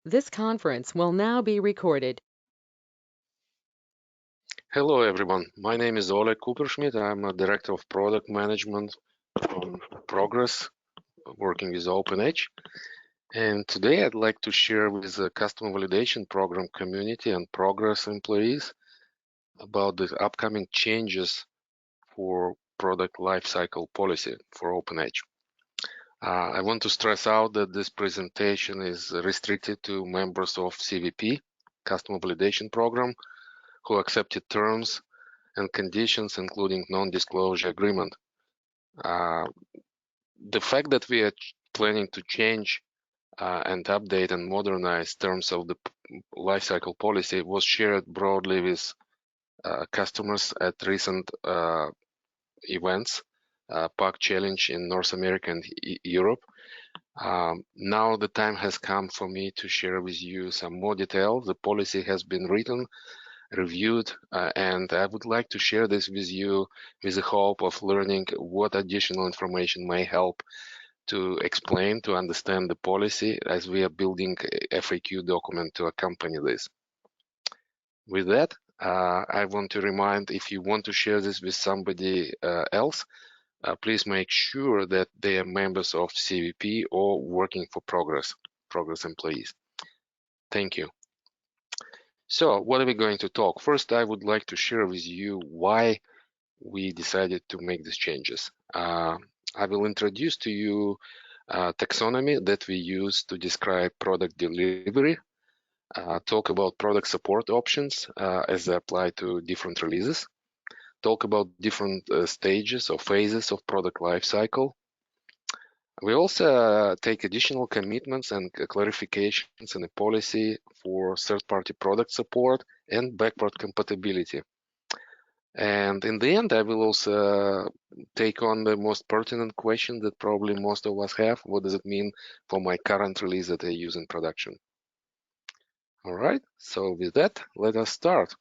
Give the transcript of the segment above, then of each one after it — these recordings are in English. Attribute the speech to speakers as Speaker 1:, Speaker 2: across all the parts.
Speaker 1: This conference will now be recorded.
Speaker 2: Hello everyone, my name is Oleg Kuperschmidt. I'm a Director of Product Management from Progress, working with OpenEdge. And today I'd like to share with the Customer Validation Program community and Progress employees about the upcoming changes for product lifecycle policy for OpenEdge. I want to stress out that this presentation is restricted to members of CVP, Customer Validation Program, who accepted terms and conditions, including non-disclosure agreement. The fact that we are planning to change and update and modernize terms of the lifecycle policy was shared broadly with customers at recent events, PAC Challenge in North America and Europe. Now the time has come for me to share with you some more detail. The policy has been written, reviewed, and I would like to share this with you with the hope of learning what additional information may help to explain, to understand the policy as we are building a FAQ document to accompany this. With that, I want to remind, if you want to share this with somebody else, please make sure that they are members of CVP or working for Progress employees. Thank you. So what are we going to talk? First, I would like to share with you why we decided to make these changes. I will introduce to you taxonomy that we use to describe product delivery, talk about product support options as they apply to different releases, talk about different stages or phases of product lifecycle. We also take additional commitments and clarifications in the policy for third-party product support and backward compatibility. And in the end, I will also take on the most pertinent question that probably most of us have. What does it mean for my current release that I use in production? All right, so with that, let us start.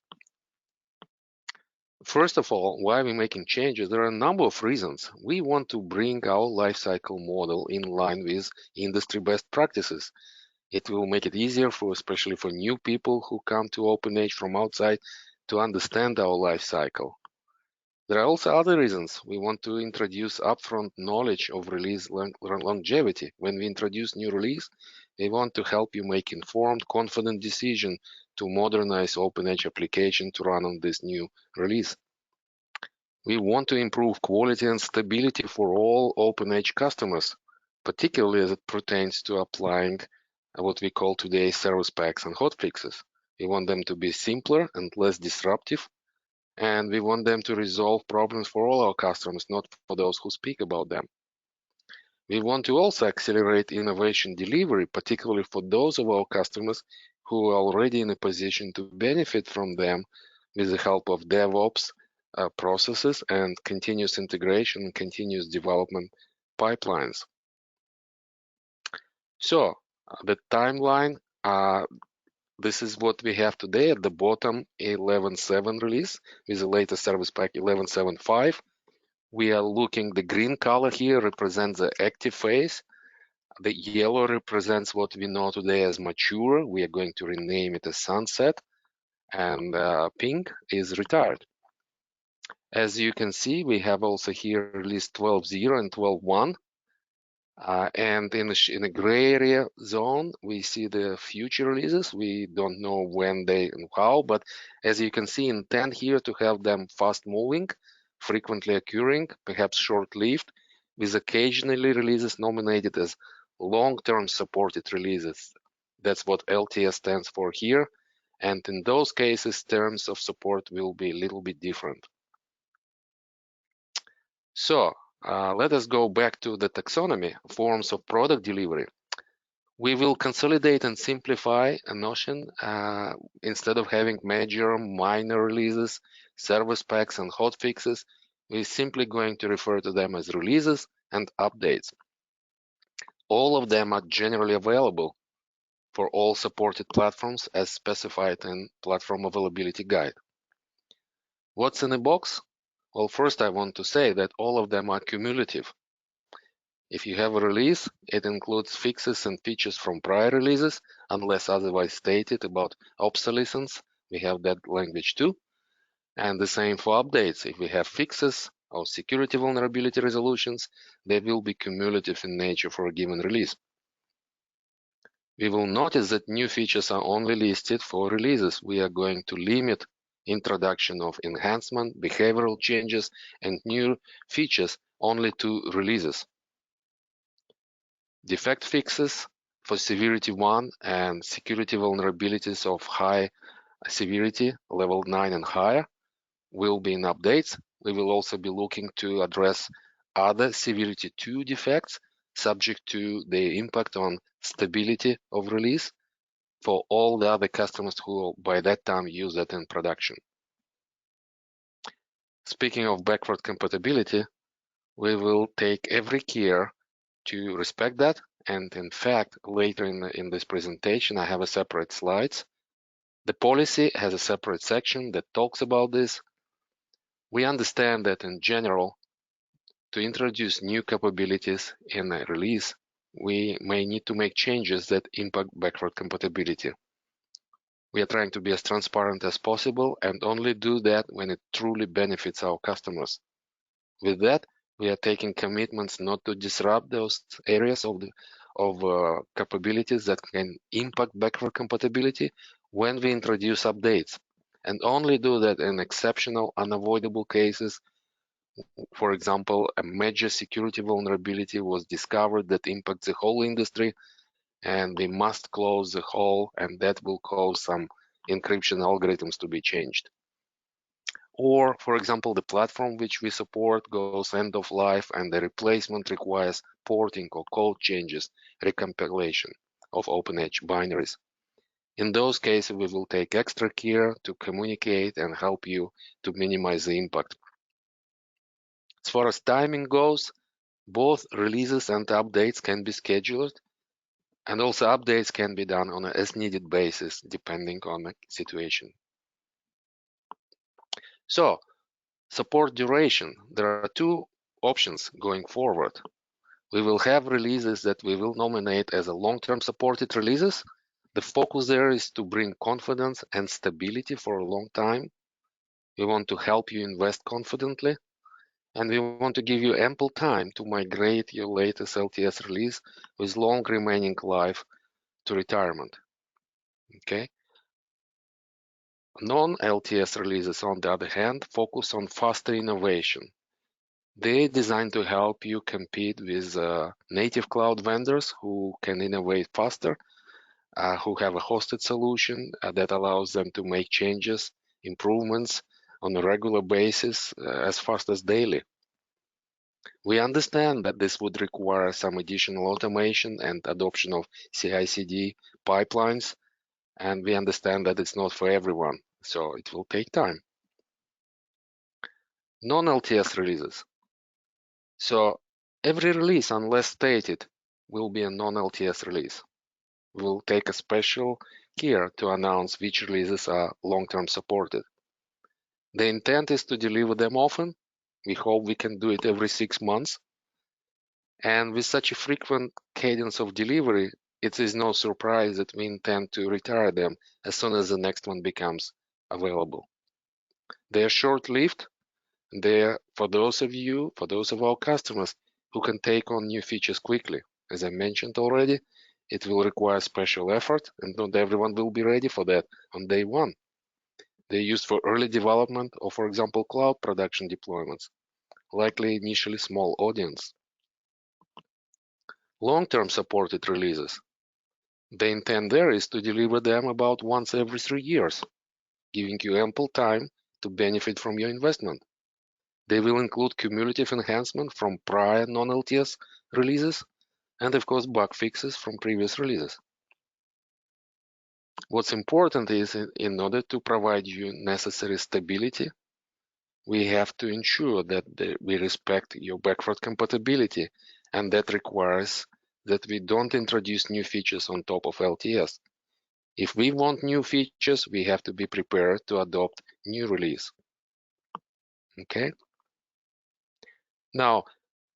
Speaker 2: First of all, why are we making changes? There are a number of reasons. We want to bring our lifecycle model in line with industry best practices. It will make it easier for, especially for new people who come to OpenEdge from outside, to understand our lifecycle. There are also other reasons. We want to introduce upfront knowledge of release longevity. When we introduce new release, we want to help you make informed, confident decision to modernize OpenEdge application to run on this new release. We want to improve quality and stability for all OpenEdge customers, particularly as it pertains to applying what we call today service packs and hotfixes. We want them to be simpler and less disruptive, and we want them to resolve problems for all our customers, not for those who speak about them. We want to also accelerate innovation delivery, particularly for those of our customers who are already in a position to benefit from them with the help of DevOps processes and continuous integration and continuous development pipelines. So the timeline, this is what we have today at the bottom, 11.7 release with the latest service pack 11.7.5. We are looking, the green color here represents the active phase. The yellow represents what we know today as mature. We are going to rename it as sunset, and pink is retired. As you can see, we have also here release 12.0 and 12.1. And in the gray area zone, we see the future releases. We don't know when they and how, but as you can see, intent here to have them fast moving, frequently occurring, perhaps short-lived, with occasionally releases nominated as long-term supported releases. That's what LTS stands for here. And in those cases, terms of support will be a little bit different. So let us go back to the taxonomy, forms of product delivery. We will consolidate and simplify a notion. Instead of having major, minor releases, service packs, and hotfixes, we're simply going to refer to them as releases and updates. All of them are generally available for all supported platforms as specified in Platform Availability Guide. What's in the box? Well, first I want to say that all of them are cumulative. If you have a release, it includes fixes and features from prior releases, unless otherwise stated about obsolescence. We have that language too. And the same for updates. If we have fixes or security vulnerability resolutions, they will be cumulative in nature for a given release. We will notice that new features are only listed for releases. We are going to limit introduction of enhancement, behavioral changes, and new features only to releases. Defect fixes for severity 1 and security vulnerabilities of high severity, level 9 and higher, will be in updates. We will also be looking to address other severity 2 defects subject to the impact on stability of release for all the other customers who by that time use that in production. Speaking of backward compatibility, we will take every care to respect that. And in fact, later in this presentation, I have a separate slides. The policy has a separate section that talks about this. We understand that in general, to introduce new capabilities in a release, we may need to make changes that impact backward compatibility. We are trying to be as transparent as possible and only do that when it truly benefits our customers. With that, we are taking commitments not to disrupt those areas of capabilities that can impact backward compatibility when we introduce updates, and only do that in exceptional, unavoidable cases. For example, a major security vulnerability was discovered that impacts the whole industry, and we must close the hole, and that will cause some encryption algorithms to be changed. Or, for example, the platform which we support goes end of life and the replacement requires porting or code changes, recompilation of OpenEdge binaries. In those cases, we will take extra care to communicate and help you to minimize the impact. As far as timing goes, both releases and updates can be scheduled, and also updates can be done on an as-needed basis, depending on the situation. So, support duration. There are two options going forward. We will have releases that we will nominate as a long-term supported releases. The focus there is to bring confidence and stability for a long time. We want to help you invest confidently, and we want to give you ample time to migrate your latest LTS release with long remaining life to retirement. Okay. Non-LTS releases, on the other hand, focus on faster innovation. They're designed to help you compete with native cloud vendors who can innovate faster, who have a hosted solution that allows them to make changes, improvements on a regular basis as fast as daily. We understand that this would require some additional automation and adoption of CI/CD pipelines, and we understand that it's not for everyone, so it will take time. Non-LTS releases. So every release, unless stated, will be a non-LTS release. We'll take a special care to announce which releases are long-term supported. The intent is to deliver them often. We hope we can do it every 6 months. And with such a frequent cadence of delivery, it is no surprise that we intend to retire them as soon as the next one becomes available. They are short-lived. They're for those of our customers who can take on new features quickly. As I mentioned already, it will require special effort, and not everyone will be ready for that on day one. They're used for early development or, for example, cloud production deployments, likely initially small audience. Long-term supported releases. The intent there is to deliver them about once every 3 years, giving you ample time to benefit from your investment. They will include cumulative enhancement from prior non-LTS releases and, of course, bug fixes from previous releases. What's important is, in order to provide you necessary stability, we have to ensure that we respect your backward compatibility, and that requires that we don't introduce new features on top of LTS. If we want new features, we have to be prepared to adopt new release. Okay? Now,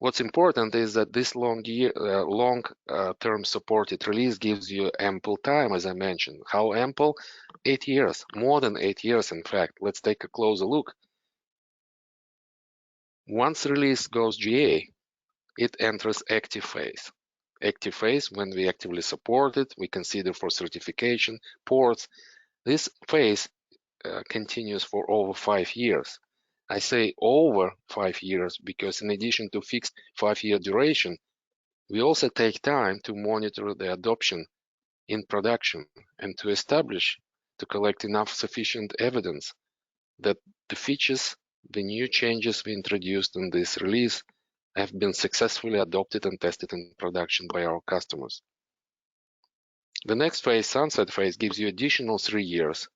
Speaker 2: What's important is that this long-term supported release gives you ample time, as I mentioned. How ample? 8 years, more than 8 years, in fact. Let's take a closer look. Once release goes GA, it enters active phase. Active phase, when we actively support it, we consider for certification, ports. This phase continues for over 5 years. I say over 5 years because in addition to fixed 5-year duration, we also take time to monitor the adoption in production and to collect enough sufficient evidence that the features, the new changes we introduced in this release have been successfully adopted and tested in production by our customers. The next phase, sunset phase, gives you additional 3 years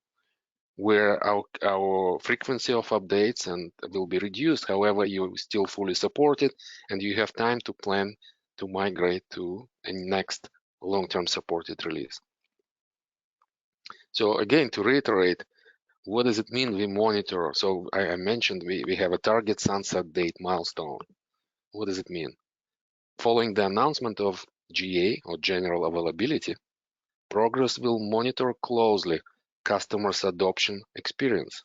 Speaker 2: where our frequency of updates will be reduced. However, you still fully support it and you have time to plan to migrate to a next long-term supported release. So again, to reiterate, what does it mean we monitor? So I mentioned we have a target sunset date milestone. What does it mean? Following the announcement of GA or general availability, Progress will monitor closely customers' adoption experience.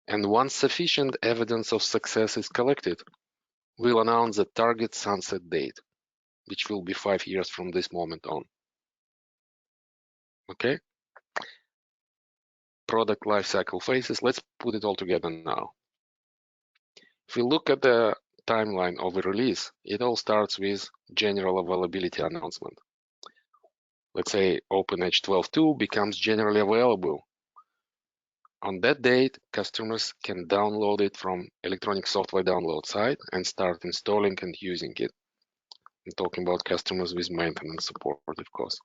Speaker 2: And once sufficient evidence of success is collected, we'll announce the target sunset date, which will be 5 years from this moment on. Okay? Product lifecycle phases, let's put it all together now. If we look at the timeline of a release, it all starts with general availability announcement. Let's say OpenEdge 12.2 becomes generally available. On that date, customers can download it from electronic software download site and start installing and using it. I'm talking about customers with maintenance support, of course.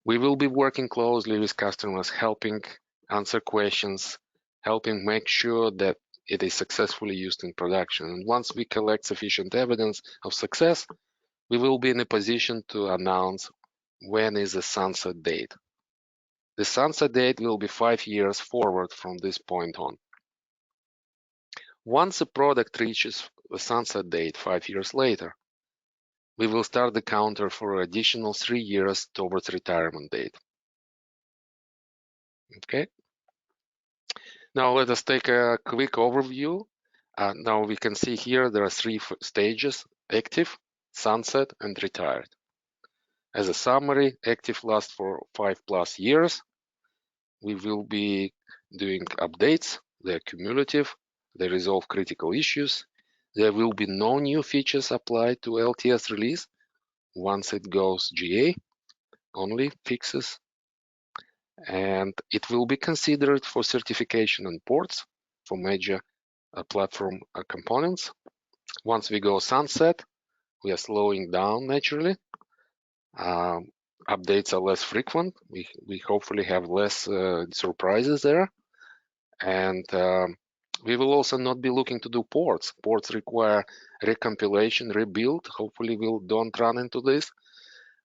Speaker 2: We will be working closely with customers, helping answer questions, helping make sure that it is successfully used in production. And once we collect sufficient evidence of success, we will be in a position to announce when is the sunset date. The sunset date will be 5 years forward from this point on. Once a product reaches the sunset date 5 years later, we will start the counter for an additional 3 years towards retirement date. Okay. Now let us take a quick overview. Now we can see here there are 3 stages: active, sunset, and retired. As a summary, active lasts for 5+ years. We will be doing updates, they're cumulative, they resolve critical issues. There will be no new features applied to LTS release. Once it goes GA, only fixes. And it will be considered for certification and ports for major platform components. Once we go sunset, we are slowing down naturally. Updates are less frequent. We hopefully have less surprises there. And we will also not be looking to do ports. Ports require recompilation, rebuild. Hopefully we don't run into this.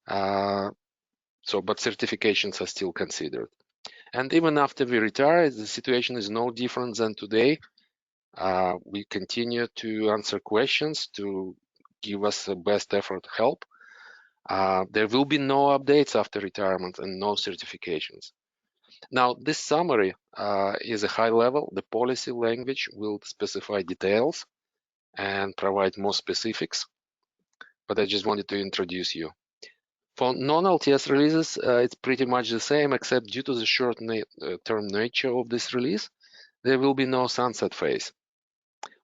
Speaker 2: But certifications are still considered. And even after we retire, the situation is no different than today. We continue to answer questions to give us the best effort help. There will be no updates after retirement and no certifications. Now, this summary is a high level. The policy language will specify details and provide more specifics, but I just wanted to introduce you. For non-LTS releases, it's pretty much the same, except due to the short-term nature of this release, there will be no sunset phase.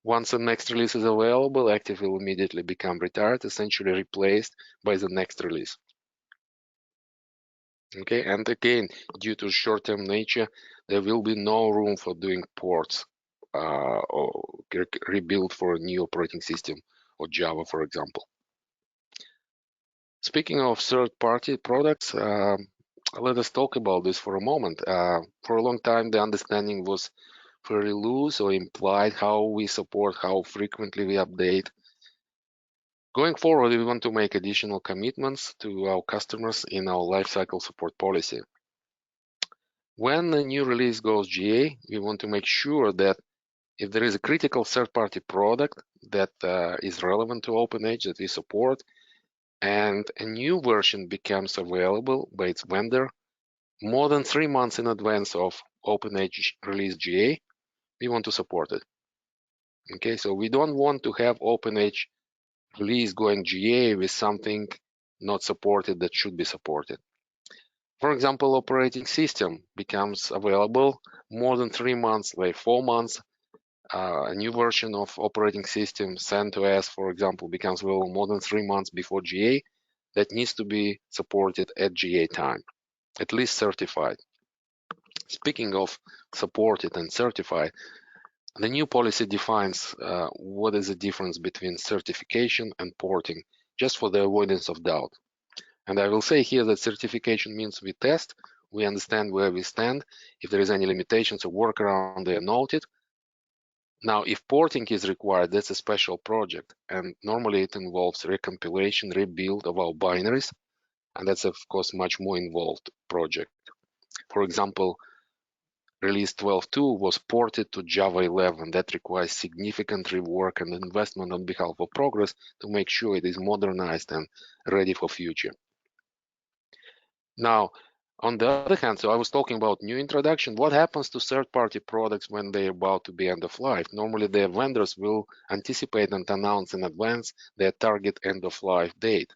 Speaker 2: Once the next release is available, active will immediately become retired, essentially replaced by the next release. Okay, and again, due to short-term nature, there will be no room for doing ports or rebuild for a new operating system or Java, for example. Speaking of third-party products, let us talk about this for a moment. For a long time, the understanding was fairly loose or implied how we support, how frequently we update. Going forward, we want to make additional commitments to our customers in our lifecycle support policy. When a new release goes GA, we want to make sure that if there is a critical third-party product that is relevant to OpenEdge that we support, and a new version becomes available by its vendor more than 3 months in advance of OpenEdge release GA, we want to support it. Okay, so we don't want to have OpenEdge release going GA with something not supported that should be supported. For example, operating system becomes available more than 3 months, like 4 months. A new version of operating system, CentOS, for example, becomes available more than 3 months before GA. That needs to be supported at GA time, at least certified. Speaking of supported and certified, the new policy defines what is the difference between certification and porting, just for the avoidance of doubt. And I will say here that certification means we test, we understand where we stand. If there is any limitations or workaround, they are noted. Now, if porting is required, that's a special project, and normally it involves recompilation, rebuild of our binaries, and that's of course much more involved project. For example, release 12.2 was ported to Java 11. That requires significant rework and investment on behalf of Progress to make sure it is modernized and ready for future. Now, on the other hand, so I was talking about new introduction. What happens to third-party products when they're about to be end of life? Normally, their vendors will anticipate and announce in advance their target end of life date.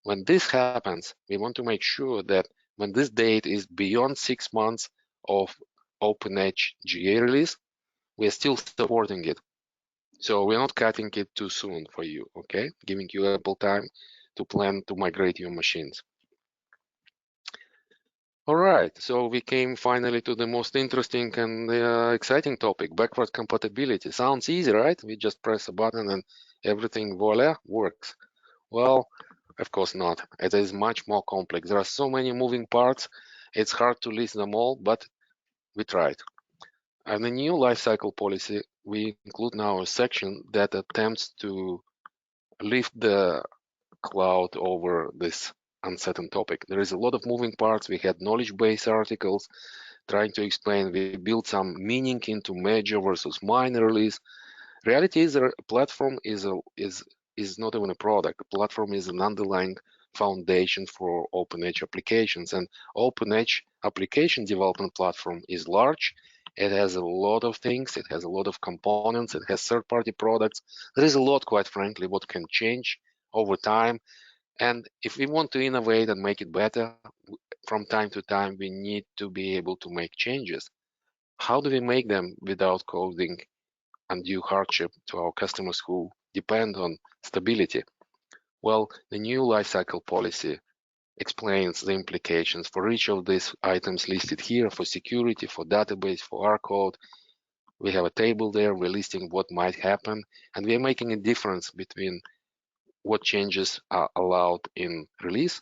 Speaker 2: When this happens, we want to make sure that when this date is beyond 6 months of OpenEdge GA release, we are still supporting it. So we're not cutting it too soon for you, okay? Giving you ample time to plan to migrate your machines. All right, so we came finally to the most interesting and exciting topic, backward compatibility. Sounds easy, right? We just press a button and everything, voila, works. Well, of course not. It is much more complex. There are so many moving parts. It's hard to list them all, but we tried. And the new lifecycle policy, we include now a section that attempts to lift the cloud over this uncertain topic. There is a lot of moving parts. We had knowledge base articles trying to explain. We built some meaning into major versus minor release. Reality is that a platform is not even a product. A platform is an underlying foundation for OpenEdge applications, and OpenEdge application development platform is large. It has a lot of things. It has a lot of components. It has third-party products. There is a lot, quite frankly, what can change over time. And if we want to innovate and make it better, from time to time, we need to be able to make changes. How do we make them without causing undue hardship to our customers who depend on stability? Well, the new lifecycle policy explains the implications for each of these items listed here, for security, for database, for our code. We have a table there, we're listing what might happen, and we are making a difference between what changes are allowed in release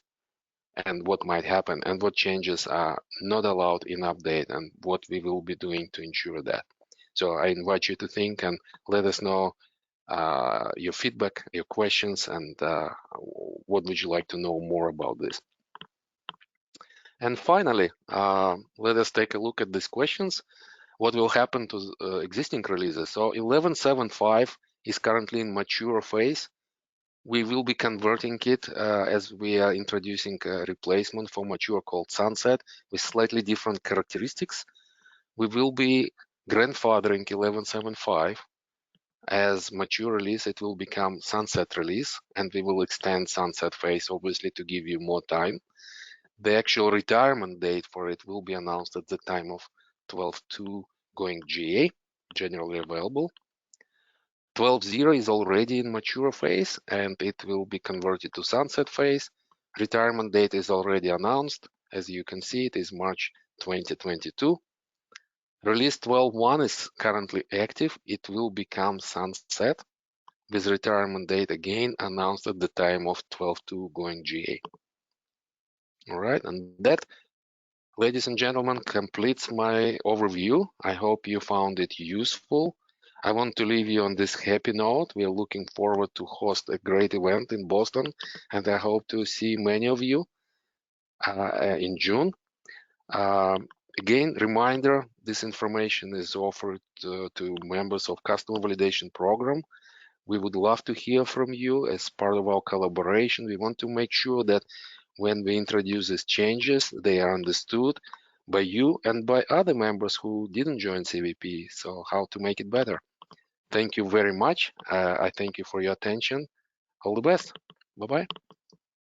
Speaker 2: and what might happen, and what changes are not allowed in update, and what we will be doing to ensure that. So I invite you to think and let us know your feedback, your questions, and what would you like to know more about this. And finally, let us take a look at these questions. What will happen to existing releases? So 11.7.5 is currently in mature phase. We will be converting it as we are introducing a replacement for mature called Sunset with slightly different characteristics. We will be grandfathering 11.7.5 as mature release. It will become Sunset release, and we will extend Sunset phase, obviously, to give you more time. The actual retirement date for it will be announced at the time of 12.2 going GA, generally available. 12.0 is already in mature phase, and it will be converted to Sunset phase. Retirement date is already announced. As you can see, it is March 2022. Release 12.1 is currently active. It will become Sunset, with retirement date again announced at the time of 12.2 going GA. All right, and that, ladies and gentlemen, completes my overview. I hope you found it useful. I want to leave you on this happy note. We are looking forward to host a great event in Boston, and I hope to see many of you in June. Again, reminder, this information is offered to members of Customer Validation Program. We would love to hear from you as part of our collaboration. We want to make sure that when we introduce these changes, they are understood by you and by other members who didn't join CVP. So how to make it better. Thank you very much. I thank you for your attention. All the best. Bye-bye.